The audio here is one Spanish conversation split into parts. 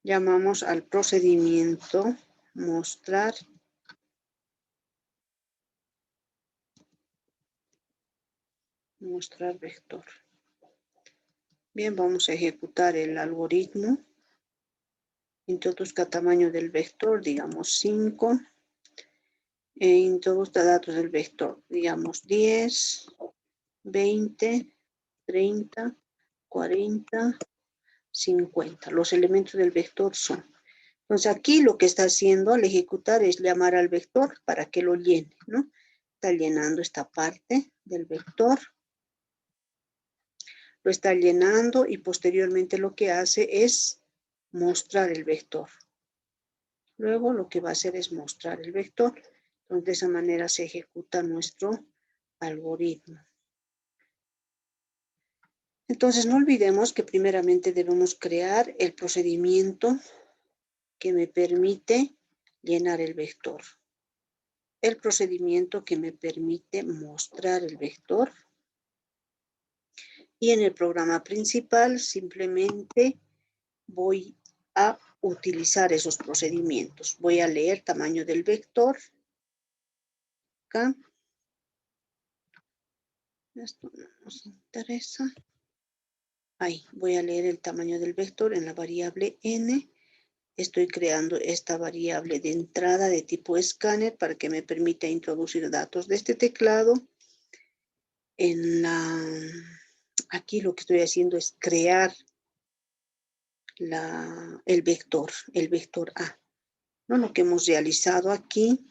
Llamamos al procedimiento mostrar vector. Bien, vamos a ejecutar el algoritmo. Introduzca tamaño del vector, digamos 5. E introduzca datos del vector, digamos 10, 20, 30, 40, 50. Los elementos del vector son. Entonces aquí lo que está haciendo al ejecutar es llamar al vector para que lo llene, ¿no? Está llenando esta parte del vector. Lo está llenando y posteriormente lo que hace es mostrar el vector. Luego lo que va a hacer es mostrar el vector. Entonces de esa manera se ejecuta nuestro algoritmo. Entonces no olvidemos que primeramente debemos crear el procedimiento que me permite llenar el vector. El procedimiento que me permite mostrar el vector. Y en el programa principal simplemente voy a utilizar esos procedimientos. Voy a leer tamaño del vector. Acá. Esto no nos interesa. Ahí, voy a leer el tamaño del vector en la variable n. Estoy creando esta variable de entrada de tipo escáner para que me permita introducir datos de este teclado. Aquí lo que estoy haciendo es crear el vector A. ¿No? Lo que hemos realizado aquí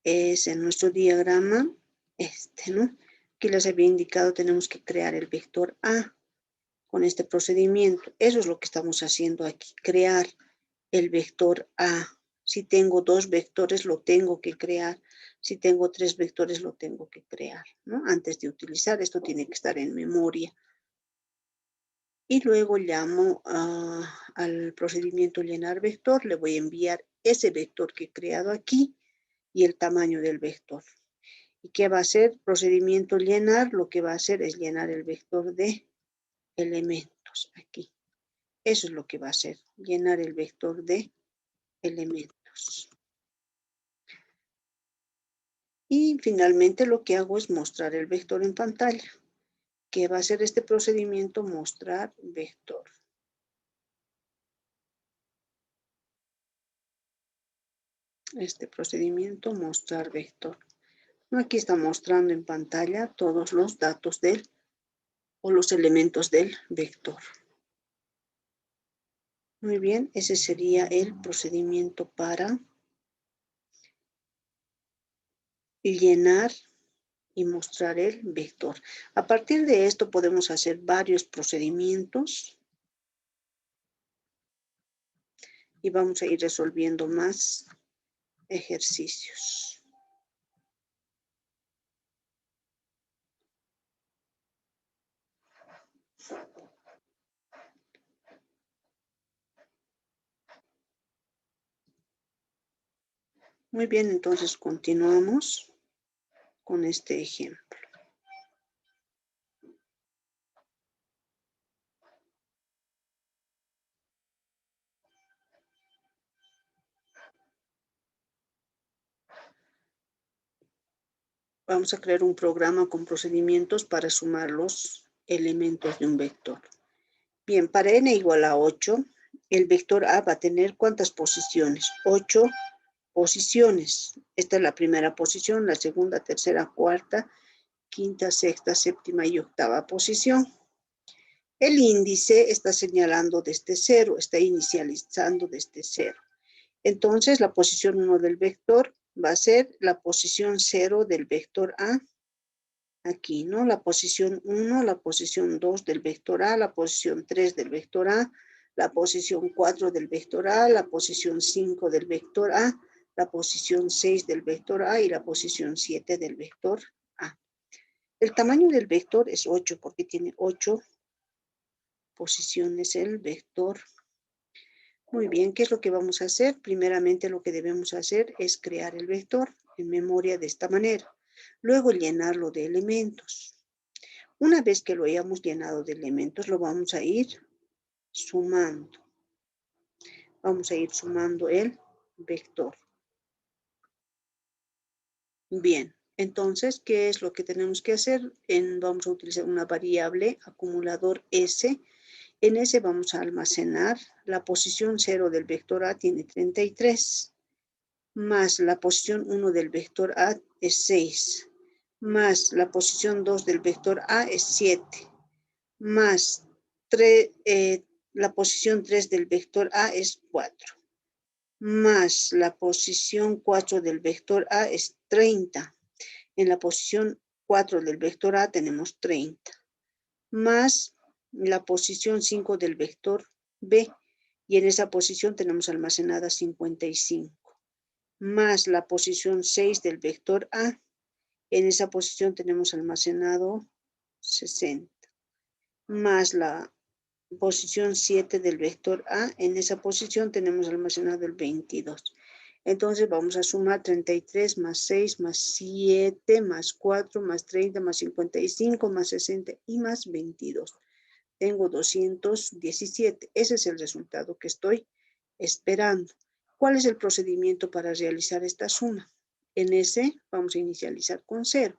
es en nuestro diagrama, ¿no? Aquí les había indicado, tenemos que crear el vector A con este procedimiento. Eso es lo que estamos haciendo aquí, crear el vector A. Si tengo 2 vectores, lo tengo que crear. Si tengo 3 vectores, lo tengo que crear, ¿no? Antes de utilizar, esto tiene que estar en memoria. Y luego llamo al procedimiento llenar vector, le voy a enviar ese vector que he creado aquí y el tamaño del vector. ¿Y qué va a hacer? Procedimiento llenar, lo que va a hacer es llenar el vector de elementos aquí. Eso es lo que va a hacer, llenar el vector de elementos. Y finalmente lo que hago es mostrar el vector en pantalla. ¿Qué va a hacer este procedimiento? Mostrar vector. Este procedimiento, mostrar vector. Aquí está mostrando en pantalla todos los datos o los elementos del vector. Muy bien, ese sería el procedimiento para llenar y mostrar el vector. A partir de esto podemos hacer varios procedimientos y vamos a ir resolviendo más ejercicios. Muy bien, entonces continuamos con este ejemplo. Vamos a crear un programa con procedimientos para sumar los elementos de un vector. Bien, para n igual a 8, el vector A va a tener ¿cuántas posiciones? 8 posiciones. Esta es la primera posición, la segunda, tercera, cuarta, quinta, sexta, séptima y octava posición. El índice está señalando desde 0, está inicializando desde 0. Entonces, la posición 1 del vector va a ser la posición 0 del vector A. Aquí, ¿no? La posición 1, la posición 2 del vector A, la posición 3 del vector A, la posición 4 del vector A, la posición 5 del vector A, la posición 6 del vector A y la posición 7 del vector A. El tamaño del vector es 8 porque tiene 8 posiciones el vector. Muy bien, ¿qué es lo que vamos a hacer? Primeramente lo que debemos hacer es crear el vector en memoria de esta manera. Luego llenarlo de elementos. Una vez que lo hayamos llenado de elementos, lo vamos a ir sumando. Vamos a ir sumando el vector. Bien, entonces, ¿qué es lo que tenemos que hacer? Vamos a utilizar una variable acumulador S. En S vamos a almacenar la posición 0 del vector A tiene 33, más la posición 1 del vector A es 6, más la posición 2 del vector A es 7, más 3, la posición 3 del vector A es 4, más la posición 4 del vector A es 30. En la posición 4 del vector A tenemos 30, más la posición 5 del vector B, y en esa posición tenemos almacenada 55, más la posición 6 del vector A, en esa posición tenemos almacenado 60, más la posición 7 del vector A, en esa posición tenemos almacenado el 22. Entonces vamos a sumar 33 más 6 más 7 más 4 más 30 más 55 más 60 y más 22. Tengo 217. Ese es el resultado que estoy esperando. ¿Cuál es el procedimiento para realizar esta suma? En ese vamos a inicializar con 0.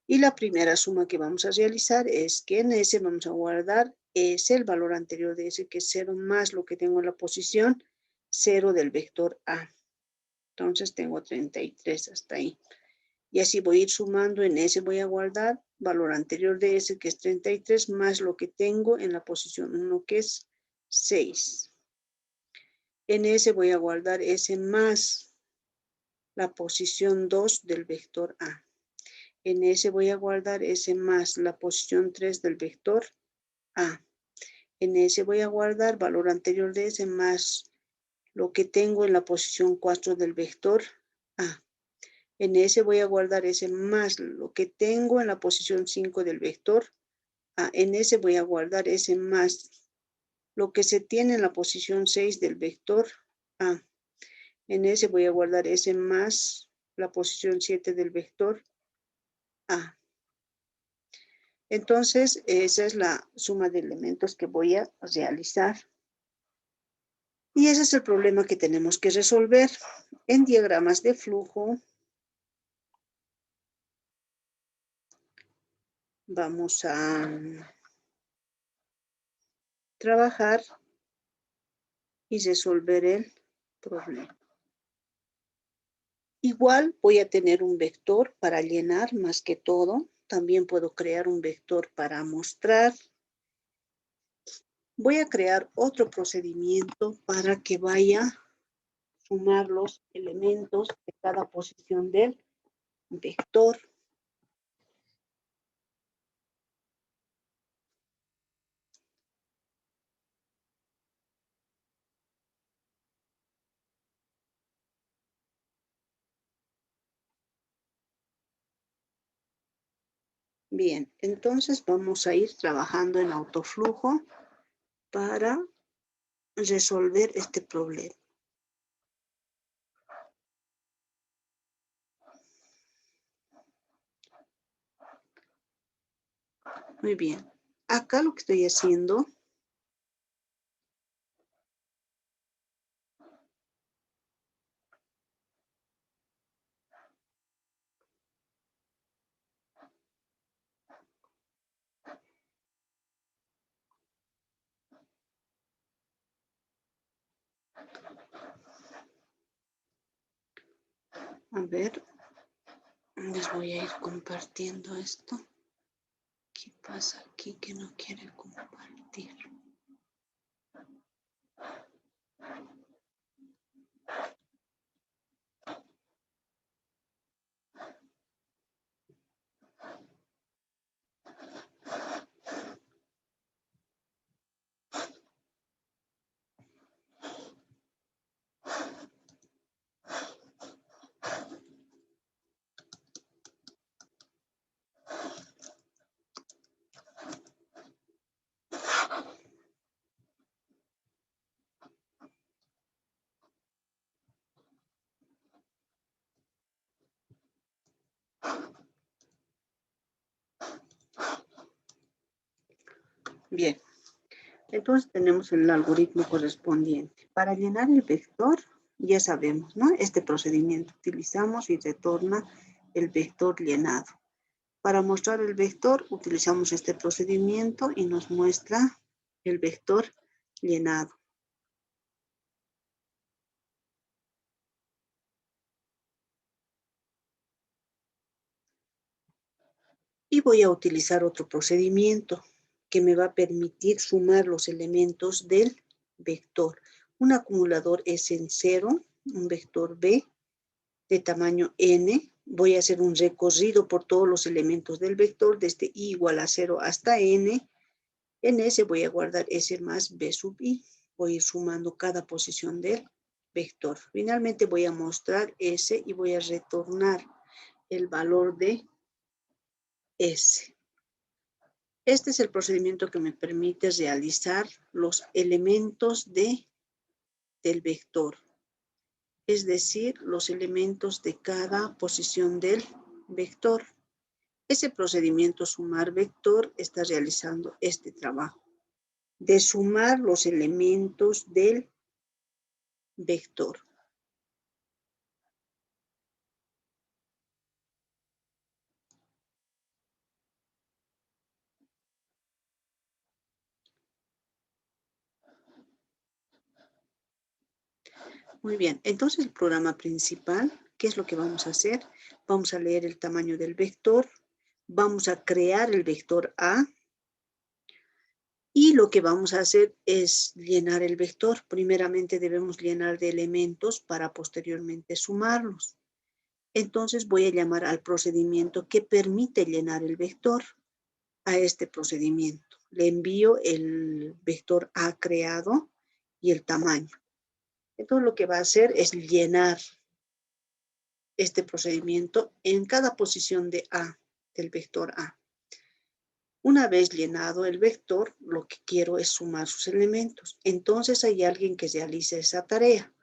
Y la primera suma que vamos a realizar es que en S vamos a guardar S, el valor anterior de S, que es 0, más lo que tengo en la posición 0 del vector A. Entonces tengo 33 hasta ahí. Y así voy a ir sumando. En S voy a guardar valor anterior de S, que es 33, más lo que tengo en la posición 1, que es 6. En S voy a guardar S más la posición 2 del vector A. En S voy a guardar S más la posición 3 del vector A. En S voy a guardar valor anterior de S más lo que tengo en la posición 4 del vector A. En S voy a guardar S más lo que tengo en la posición 5 del vector A. En S voy a guardar S más lo que se tiene en la posición 6 del vector A. En S voy a guardar S más la posición 7 del vector A. Entonces, esa es la suma de elementos que voy a realizar. Y ese es el problema que tenemos que resolver. En diagramas de flujo, vamos a trabajar y resolver el problema. Igual voy a tener un vector para llenar más que todo. También puedo crear un vector para mostrar. Voy a crear otro procedimiento para que vaya a sumar los elementos de cada posición del vector. Bien, entonces vamos a ir trabajando en autoflujo para resolver este problema. Muy bien. Acá lo que estoy haciendo, a ver, les voy a ir compartiendo esto. ¿Qué pasa aquí que no quiere compartir? Bien, Entonces tenemos el algoritmo correspondiente. Para llenar el vector, ya sabemos, ¿no? Este procedimiento utilizamos y retorna el vector llenado. Para mostrar el vector, utilizamos este procedimiento y nos muestra el vector llenado. Y voy a utilizar otro procedimiento que me va a permitir sumar los elementos del vector. Un acumulador es en 0, un vector B de tamaño n. Voy a hacer un recorrido por todos los elementos del vector desde i igual a 0 hasta n. En S voy a guardar S más B sub i. Voy a ir sumando cada posición del vector. Finalmente voy a mostrar S y voy a retornar el valor de S. Este es el procedimiento que me permite realizar los elementos del vector, es decir, los elementos de cada posición del vector. Ese procedimiento sumar vector está realizando este trabajo de sumar los elementos del vector. Muy bien, entonces el programa principal, ¿qué es lo que vamos a hacer? Vamos a leer el tamaño del vector, vamos a crear el vector A y lo que vamos a hacer es llenar el vector. Primeramente debemos llenar de elementos para posteriormente sumarlos. Entonces voy a llamar al procedimiento que permite llenar el vector. A este procedimiento le envío el vector A creado y el tamaño. Entonces lo que va a hacer es llenar este procedimiento en cada posición de A, del vector A. Una vez llenado el vector, lo que quiero es sumar sus elementos. Entonces hay alguien que realice esa tarea,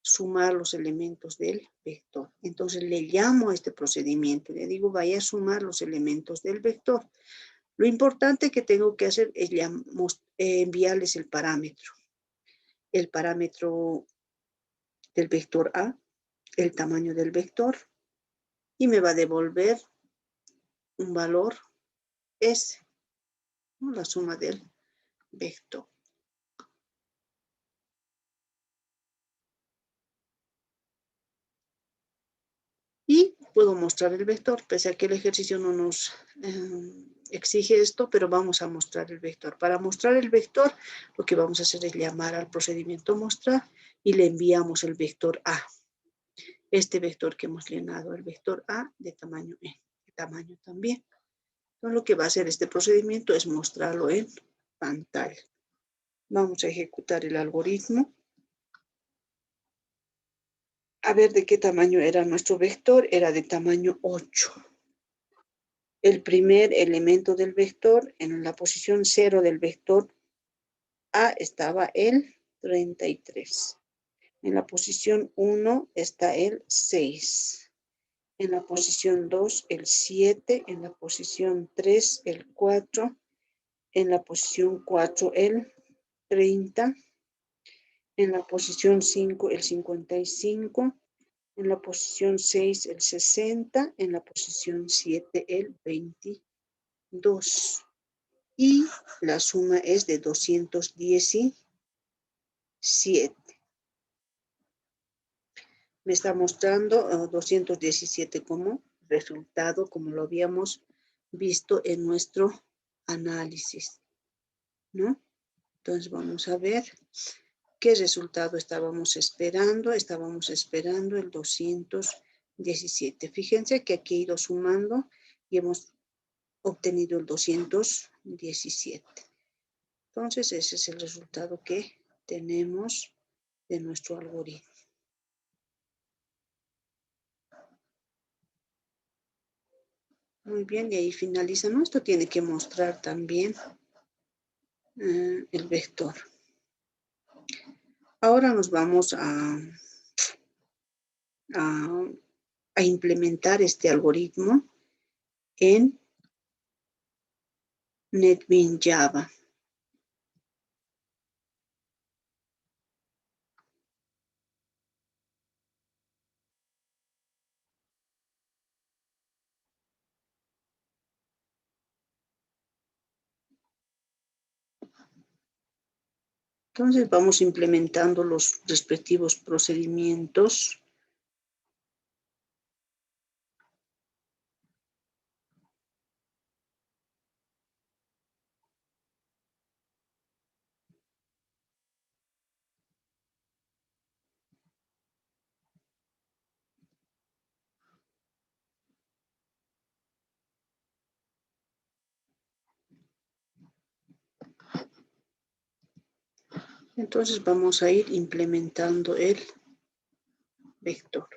sumar los elementos del vector. Entonces le llamo a este procedimiento, le digo vaya a sumar los elementos del vector. Lo importante que tengo que hacer es enviarles el parámetro del vector A, el tamaño del vector, y me va a devolver un valor S, ¿no? La suma del vector. Y puedo mostrar el vector, pese a que el ejercicio no nos exige esto, pero vamos a mostrar el vector. Para mostrar el vector, lo que vamos a hacer es llamar al procedimiento mostrar y le enviamos el vector A. Este vector que hemos llenado, el vector A de tamaño N, de tamaño también. Entonces lo que va a hacer este procedimiento es mostrarlo en pantalla. Vamos a ejecutar el algoritmo. A ver de qué tamaño era nuestro vector, era de tamaño 8. El primer elemento del vector, en la posición 0 del vector A estaba el 33. En la posición 1 está el 6. En la posición 2 el 7. En la posición 3 el 4. En la posición 4 el 30. En la posición 5 el 55. En la posición 6 el 60. En la posición 7 el 22. Y la suma es de 217. Me está mostrando 217 como resultado, como lo habíamos visto en nuestro análisis, ¿no? Entonces vamos a ver qué resultado estábamos esperando. Estábamos esperando el 217. Fíjense que aquí he ido sumando y hemos obtenido el 217. Entonces ese es el resultado que tenemos de nuestro algoritmo. Muy bien, y ahí finaliza. ¿No? Esto tiene que mostrar también el vector. Ahora nos vamos a implementar este algoritmo en NetBeans Java. Entonces vamos implementando los respectivos procedimientos. Entonces vamos a ir implementando el vector.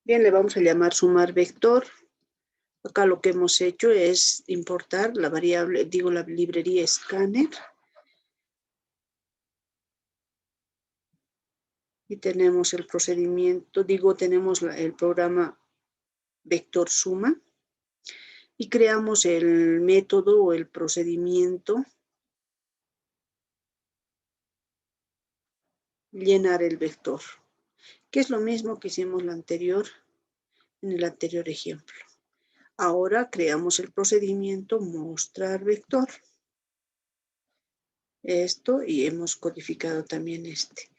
Bien, le vamos a llamar sumar vector. Acá lo que hemos hecho es importar la variable, la librería Scanner. Y tenemos el procedimiento, tenemos el programa vector suma. Y creamos el método o el procedimiento llenar el vector, que es lo mismo que hicimos en el anterior ejemplo. Ahora creamos el procedimiento mostrar vector. Esto, y hemos codificado también este.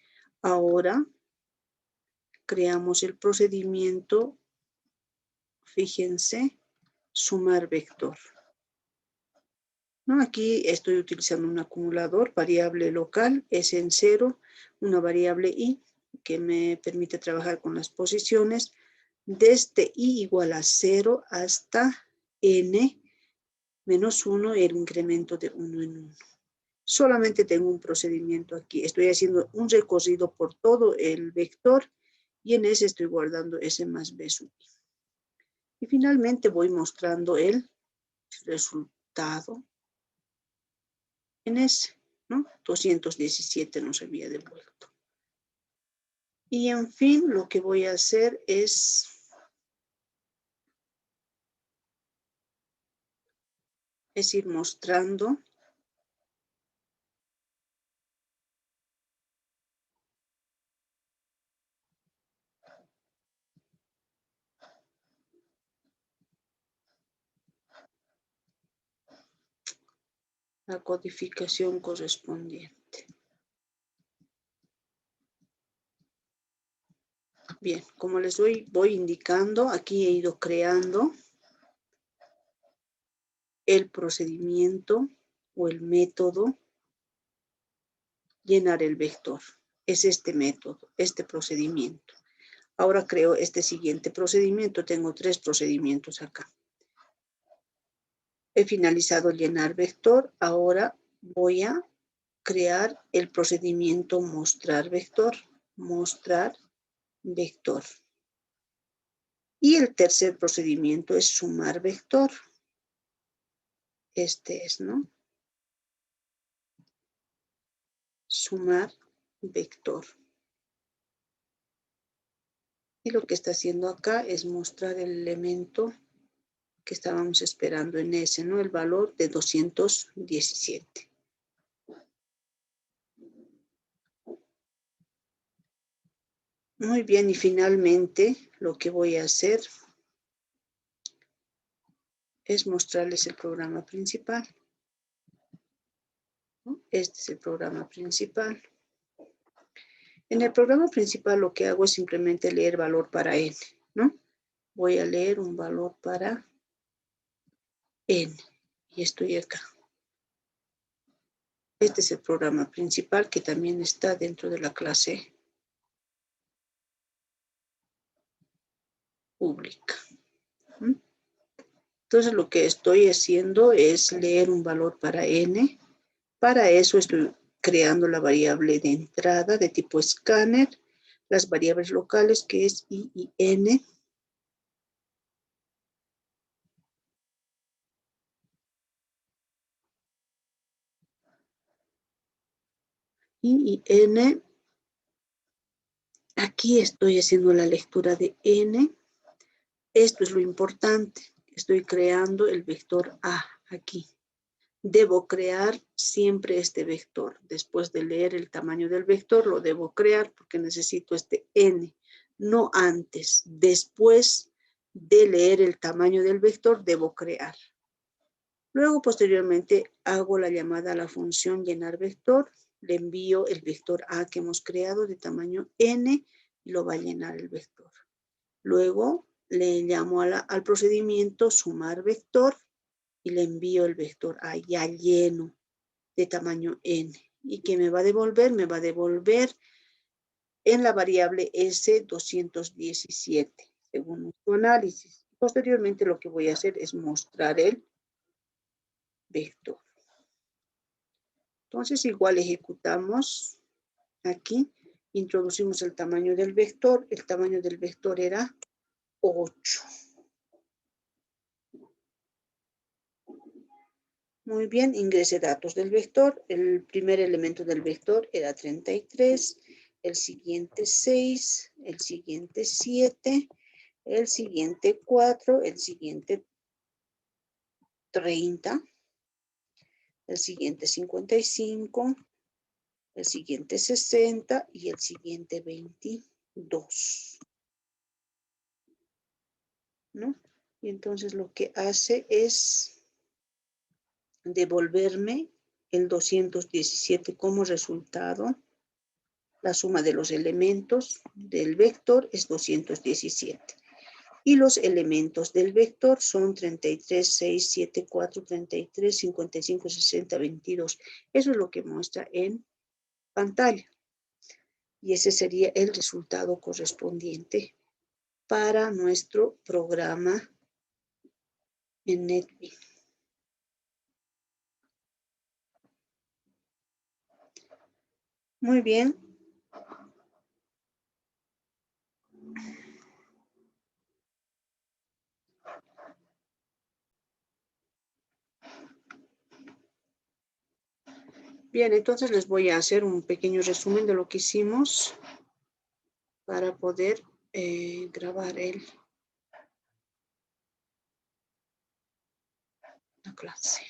Ahora creamos el procedimiento, fíjense, sumar vector. ¿No? Aquí estoy utilizando un acumulador, variable local, es en 0, una variable i, que me permite trabajar con las posiciones, desde i igual a 0 hasta n menos 1, el incremento de 1 en 1. Solamente tengo un procedimiento aquí. Estoy haciendo un recorrido por todo el vector y en ese estoy guardando s más b sub i. Y finalmente voy mostrando el resultado en ese, ¿no? 217 nos había devuelto. Y en fin, lo que voy a hacer es ir mostrando la codificación correspondiente. Bien, como les voy indicando, aquí he ido creando el procedimiento o el método llenar el vector. Es este método, este procedimiento. Ahora creo este siguiente procedimiento. Tengo 3 procedimientos acá. He finalizado llenar vector. Ahora voy a crear el procedimiento mostrar vector. Mostrar vector. Y el tercer procedimiento es sumar vector. Este es, ¿no? Sumar vector. Y lo que está haciendo acá es mostrar el elemento que estábamos esperando en ese, ¿no? El valor de 217. Muy bien, y finalmente lo que voy a hacer es mostrarles el programa principal. ¿No? Este es el programa principal. En el programa principal lo que hago es simplemente leer valor para n, ¿no? Voy a leer un valor para n y estoy acá. Este es el programa principal que también está dentro de la clase pública. Entonces lo que estoy haciendo es leer un valor para n. Para eso estoy creando la variable de entrada de tipo escáner, las variables locales que es i y n. I y n. Aquí estoy haciendo la lectura de n. Esto es lo importante. Estoy creando el vector a aquí. Debo crear siempre este vector. Después de leer el tamaño del vector, lo debo crear porque necesito este n. No antes. Después de leer el tamaño del vector, debo crear. Luego, posteriormente, hago la llamada a la función llenar vector. le envío el vector A que hemos creado de tamaño n y lo va a llenar el vector. Luego le llamo al procedimiento sumar vector y le envío el vector A ya lleno de tamaño n. ¿Y qué me va a devolver? Me va a devolver en la variable S217, según nuestro análisis. Posteriormente lo que voy a hacer es mostrar el vector. Entonces igual ejecutamos aquí, introducimos el tamaño del vector era 8. Muy bien, ingrese datos del vector. El primer elemento del vector era 33, el siguiente 6, el siguiente 7, el siguiente 4, el siguiente 30, el siguiente 55, el siguiente 60 y el siguiente 22. ¿No? Y entonces lo que hace es devolverme el 217 como resultado. La suma de los elementos del vector es 217. Y los elementos del vector son 33, 6, 7, 4, 33, 55, 60, 22. Eso es lo que muestra en pantalla. Y ese sería el resultado correspondiente para nuestro programa en NetBeans. Muy bien. Bien, entonces les voy a hacer un pequeño resumen de lo que hicimos para poder grabar la clase.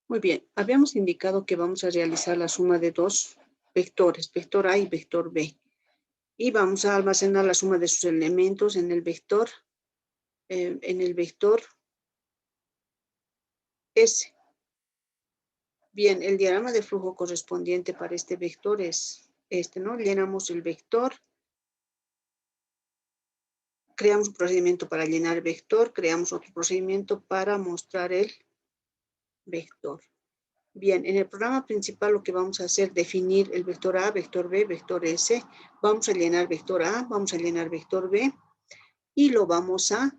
Muy bien, habíamos indicado que vamos a realizar la suma de dos vectores, vector A y vector B. Y vamos a almacenar la suma de sus elementos en el vector S. Bien, el diagrama de flujo correspondiente para este vector es este, ¿no? Llenamos el vector, creamos un procedimiento para llenar el vector, creamos otro procedimiento para mostrar el vector. Bien, en el programa principal lo que vamos a hacer es definir el vector A, vector B, vector S. Vamos a llenar vector A, vamos a llenar vector B y lo vamos a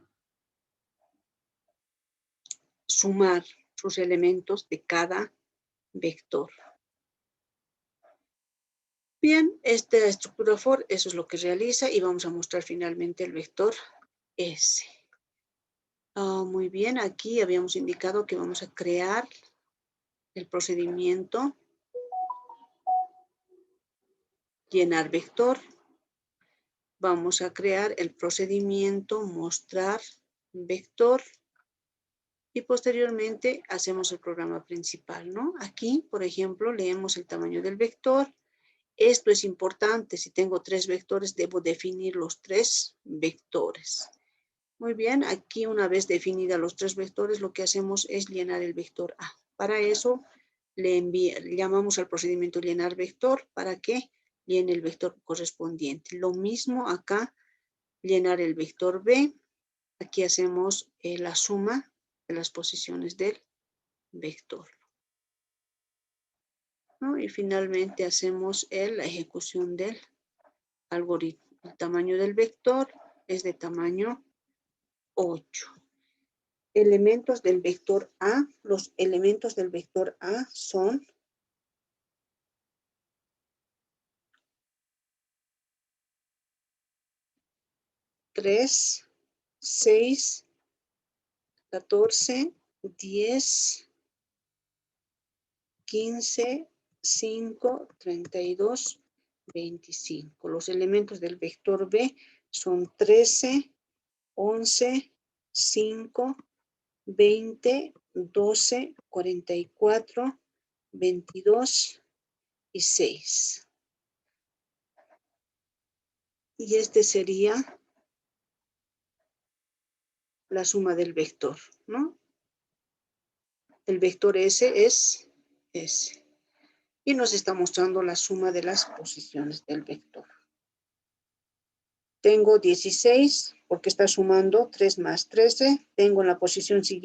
sumar sus elementos de cada vector. Bien, esta estructura for, eso es lo que realiza y vamos a mostrar finalmente el vector S. Muy bien, aquí habíamos indicado que vamos a crear el procedimiento llenar vector. Vamos a crear el procedimiento mostrar vector y posteriormente hacemos el programa principal, ¿no? Aquí, por ejemplo, leemos el tamaño del vector. Esto es importante. Si tengo 3 vectores, debo definir los 3 vectores. Muy bien, aquí una vez definidos los 3 vectores, lo que hacemos es llenar el vector A. Para eso, llamamos al procedimiento llenar vector para que llene el vector correspondiente. Lo mismo acá, llenar el vector B. Aquí hacemos la suma de las posiciones del vector, ¿no? Y finalmente hacemos la ejecución del algoritmo. El tamaño del vector es de tamaño 8. Elementos del vector A. Los elementos del vector A son 3, 6, 14, 10, 15, 5, 32, 25. Los elementos del vector B son 13, 11, 5, 20, 12, 44, 22 y 6. Y este sería la suma del vector, ¿no? El vector S es S. Y nos está mostrando la suma de las posiciones del vector. Tengo 16 porque está sumando 3 más 13. Tengo en la posición siguiente